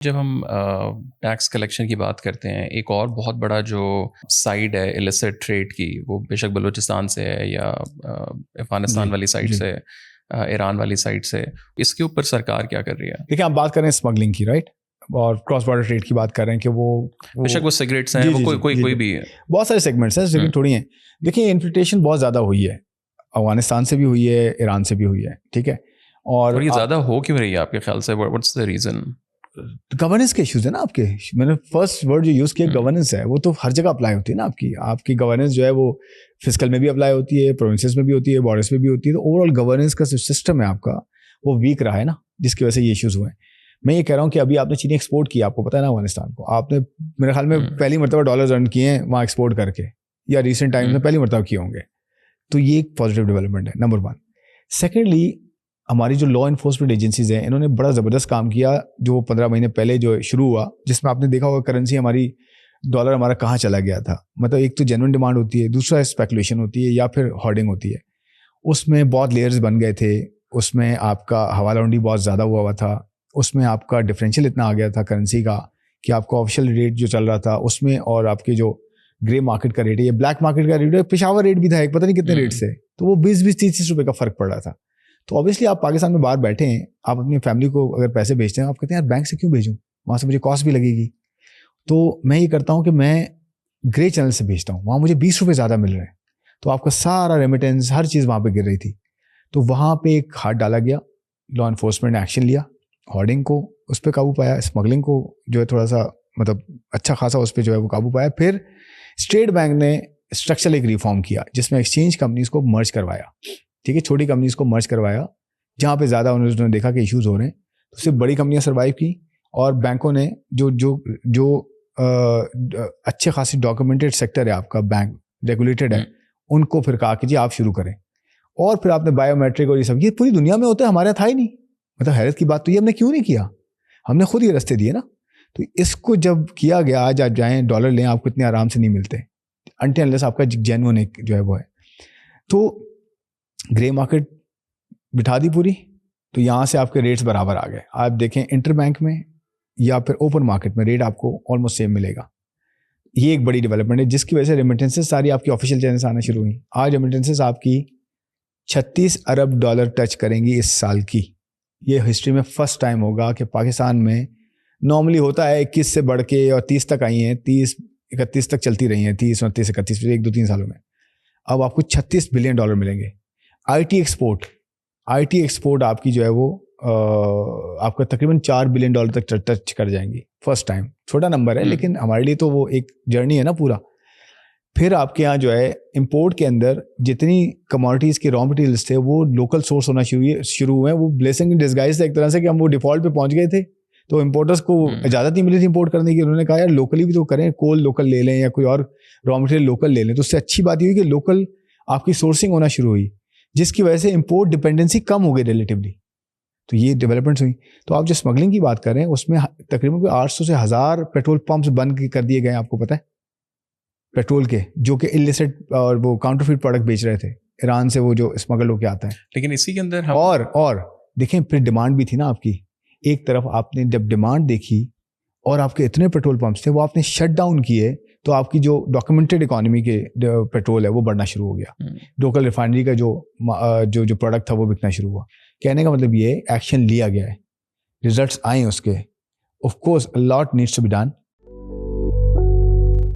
جب ہم tax collection کی بات کرتے ہیں، ایک اور بہت بڑا جو سائڈ ہے ایلیسٹ ٹریڈ کی، وہ بے شک بلوچستان سے ہے یا افغانستان والی سائڈ سے، ایران والی سائڈ سے، اس کے اوپر سرکار کیا کر رہی ہے؟ دیکھیں آپ بات کر رہے ہیں اسمگلنگ کی، رائٹ، اور کراس بارڈر ٹریڈ کی بات کر رہے ہیں کہ وہ بے شک وہ سگریٹس ہیں، وہ کوئی بھی ہے، بہت سارے سیگمنٹس ہیں، لیکن تھوڑی ہیں. دیکھیں انفلیشن بہت زیادہ ہوئی ہے، افغانستان سے بھی ہوئی ہے، ایران سے بھی ہوئی ہے، ٹھیک ہے. اور یہ زیادہ ہو کیوں رہی ہے آپ کے خیال سے؟ What's the reason? گورننس کے ایشوز ہیں نا آپ کے. میں نے فرسٹ ورڈ جو یوز کیا گورننس ہے، وہ تو ہر جگہ اپلائی ہوتی ہے نا. آپ کی گورننس جو ہے وہ فسکل میں بھی اپلائی ہوتی ہے، پروونسز میں بھی ہوتی ہے، بارڈرس میں بھی ہوتی ہے. تو اوور آل گورننس کا سسٹم ہے آپ کا وہ ویک رہا ہے نا، جس کی وجہ سے یہ ایشوز ہوئے ہیں. میں یہ کہہ رہا ہوں کہ ابھی آپ نے چینی ایکسپورٹ کیا، آپ کو پتہ ہے نا افغانستان کو، آپ نے میرے خیال میں پہلی مرتبہ ڈالرز ارن کیے ہیں وہاں ایکسپورٹ کر کے، یا ریسنٹ ٹائمز میں پہلی مرتبہ کیے ہوں گے. تو یہ ایک پازیٹیو ڈیولپمنٹ ہے، نمبر 1. سیکنڈلی ہماری جو لا انفورسمنٹ ایجنسیز ہیں، انہوں نے بڑا زبردست کام کیا جو 15 مہینے پہلے جو شروع ہوا، جس میں آپ نے دیکھا ہوگا کرنسی ہماری ڈالر ہمارا کہاں چلا گیا تھا. مطلب ایک تو جینوئن ڈیمانڈ ہوتی ہے، دوسرا اسپیکولیشن ہوتی ہے یا پھر ہارڈنگ ہوتی ہے. اس میں بہت لیئرز بن گئے تھے، اس میں آپ کا حوالہ منڈی بہت زیادہ ہوا تھا، اس میں آپ کا ڈفرینشیل اتنا آ گیا تھا کرنسی کا کہ آپ کا آفیشیل ریٹ جو چل رہا تھا اس میں، اور آپ کے جو گرے مارکیٹ کا ریٹ ہے یا بلیک مارکیٹ کا ریٹ ہے، پشاور ریٹ بھی تھا ایک، پتہ نہیں کتنے ریٹ سے، تو وہ 20-30 روپے کا فرق پڑ رہا تھا. تو اوبیسلی آپ پاکستان میں باہر بیٹھے ہیں، آپ اپنی فیملی کو اگر پیسے بھیجتے ہیں، آپ کہتے ہیں یار بینک سے کیوں بھیجوں، وہاں سے مجھے کاسٹ بھی لگے گی. تو میں یہ کرتا ہوں کہ میں گرے چینل سے بھیجتا ہوں، وہاں مجھے 20 روپے زیادہ مل رہے ہیں، تو آپ کا سارا ریمیٹنس ہر چیز وہاں پہ گر رہی تھی. تو وہاں پہ ایک ہاتھ ڈالا گیا، لا انفورسمنٹ نے ایکشن لیا، ہارڈنگ کو اس پہ قابو پایا، اسمگلنگ کو جو ہے تھوڑا سا مطلب اچھا خاصا اس پہ جو ہے وہ قابو پایا. پھر اسٹیٹ بینک نے اسٹرکچرل ایک ریفارم کیا جس میں ایکسچینج کمپنیز کو مرج کروایا، ٹھیک ہے، چھوٹی کمپنیز کو مرج کروایا جہاں پہ زیادہ انہوں نے دیکھا کہ ایشوز ہو رہے ہیں. تو صرف بڑی کمپنیاں سروائیو کی، اور بینکوں نے جو اچھے خاصی ڈاکومنٹڈ سیکٹر ہے آپ کا، بینک ریگولیٹڈ ہے، ان کو پھر کہا کہ جی آپ شروع کریں. اور پھر آپ نے بایو میٹرک اور یہ سب، یہ پوری دنیا میں ہوتا ہے، ہمارے یہاں تھا ہی نہیں. مطلب حیرت کی بات تو یہ ہم نے کیوں نہیں کیا، ہم نے خود یہ رستے دیے نا. تو اس کو جب کیا گیا، آج آپ جائیں ڈالر لیں، آپ کو اتنے آرام سے نہیں ملتے انٹی انلیس آپ کا جینوئن ایک جو ہے وہ ہے. تو گرے مارکیٹ بٹھا دی پوری، تو یہاں سے آپ کے ریٹس برابر آ گئے. آپ دیکھیں انٹر بینک میں یا پھر اوپن مارکیٹ میں ریٹ آپ کو آلموسٹ سیم ملے گا. یہ ایک بڑی ڈیولپمنٹ ہے جس کی وجہ سے ریمیٹنسز ساری آپ کی آفیشیل چینل سے آنا شروع ہوئی. آج ریمیٹنسز آپ کی 36 ارب ڈالر ٹچ کریں گی اس سال کی. یہ ہسٹری میں فرسٹ ٹائم ہوگا کہ پاکستان میں نارملی ہوتا ہے 21 سے بڑھ کے اور 30 تک آئی ہیں، 30-31 تک چلتی رہی ہیں، 30-29-31 ایک 2-3 سالوں میں. اب آپ کو 36 بلین ڈالر ملیں گے. آئی ٹی ایکسپورٹ آپ کی جو ہے وہ آپ کا تقریباً 4 بلین ڈالر تک ٹچ کر جائیں گی. فرسٹ ٹائم، چھوٹا نمبر ہے لیکن ہمارے لیے تو وہ ایک جرنی ہے نا پورا. پھر آپ کے یہاں جو ہے امپورٹ کے اندر جتنی کموڈیٹیز کے را مٹیریلس تھے وہ لوکل سورس ہونا شروع ہوئے ہیں. وہ بلیسنگ ان ڈسگائز تھا ایک طرح سے کہ ہم وہ ڈیفالٹ پہ پہنچ گئے تھے، تو امپورٹرس کو اجازت نہیں ملی تھی امپورٹ کرنے کی. انہوں نے کہا یار لوکلی بھی تو کریں، کول لوکل لے لیں یا کوئی اور را مٹیریل لوکل لے لیں. تو اس سے اچھی بات یہ ہوئی کہ لوکل آپ کی سورسنگ ہونا شروع ہوئی، جس کی وجہ سے امپورٹ ڈپینڈنسی کم ہو گئی ریلیٹیولی. تو یہ ڈیولپمنٹس ہوئی. تو آپ جو اسمگلنگ کی بات کر رہے ہیں اس میں تقریباً 800 سے 1000 پیٹرول پمپس بند کر دیے گئے. آپ کو پتہ ہے پیٹرول کے، جو کہ اللیسٹ اور وہ کاؤنٹرفیٹ پروڈکٹ بیچ رہے تھے ایران سے، وہ جو اسمگل ہو کے آتا ہے. لیکن اسی کے اندر اور دیکھیں پھر ڈیمانڈ بھی تھی نا آپ کی. ایک طرف آپ نے جب ڈیمانڈ دیکھی اور آپ کے اتنے پیٹرول پمپس تھے وہ آپ نے شٹ ڈاؤن کیے، تو آپ کی جو ڈاکومنٹڈ اکانومی کے پیٹرول ہے وہ بڑھنا شروع ہو گیا. لوکل ریفائنری کا جو پروڈکٹ تھا وہ بکنا شروع ہوا. کہنے کا مطلب یہ ایکشن لیا گیا ہے، ریزلٹس آئے اس کے. Of course lot needs to be done.